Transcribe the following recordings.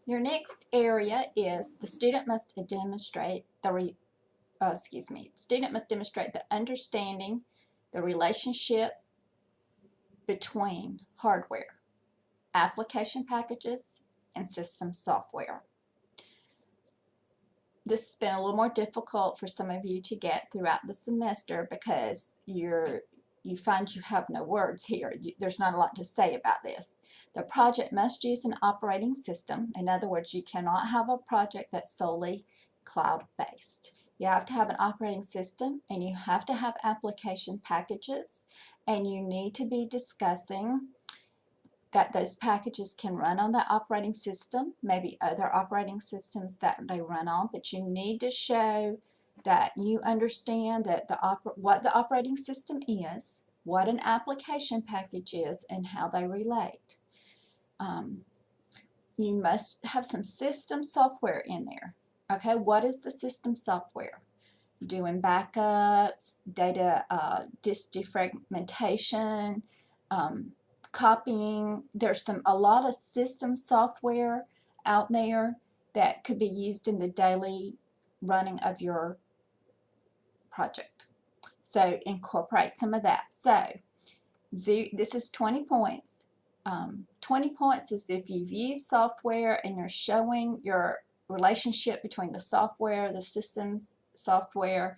Your next area is the student must demonstrate the understanding the relationship between hardware, application packages, and system software. This has been a little more difficult for some of you to get throughout the semester because you find you have no words here. There's not a lot to say about this. The project must use an operating system. In other words, you cannot have a project that's solely cloud-based. You have to have an operating system, and you have to have application packages, and you need to be discussing that those packages can run on that operating system, maybe other operating systems that they run on, but you need to show that you understand that what the operating system is, what an application package is, and how they relate. You must have some system software in there. Okay, what is the system software? Doing backups, data disk defragmentation, copying. There's a lot of system software out there that could be used in the daily running of your project. So incorporate some of that. So this is 20 points. 20 points is if you've used software and you're showing your relationship between the software, the systems software,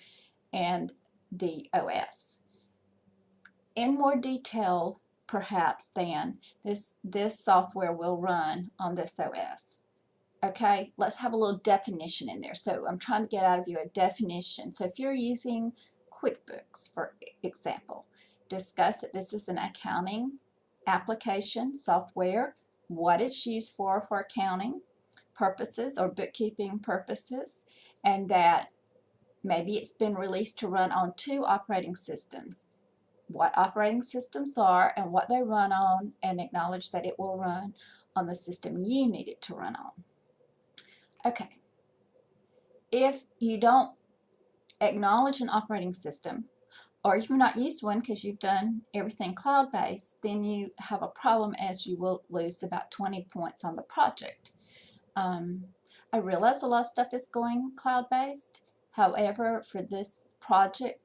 and the OS. In more detail, perhaps, than this software will run on this OS. Okay, let's have a little definition in there. So I'm trying to get out of you a definition. So if you're using QuickBooks, for example, discuss that this is an accounting application software, what it's used for accounting purposes or bookkeeping purposes, and that maybe it's been released to run on 2 operating systems. What operating systems are and what they run on, and acknowledge that it will run on the system you need it to run on. Okay, if you don't acknowledge an operating system, or if you're not used to one because you've done everything cloud-based, then you have a problem, as you will lose about 20 points on the project. I realize a lot of stuff is going cloud-based. However, for this project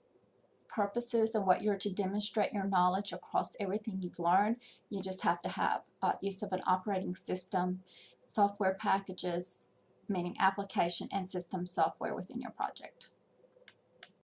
purposes and what you're to demonstrate your knowledge across everything you've learned, you just have to have use of an operating system, software packages, meaning application and system software within your project.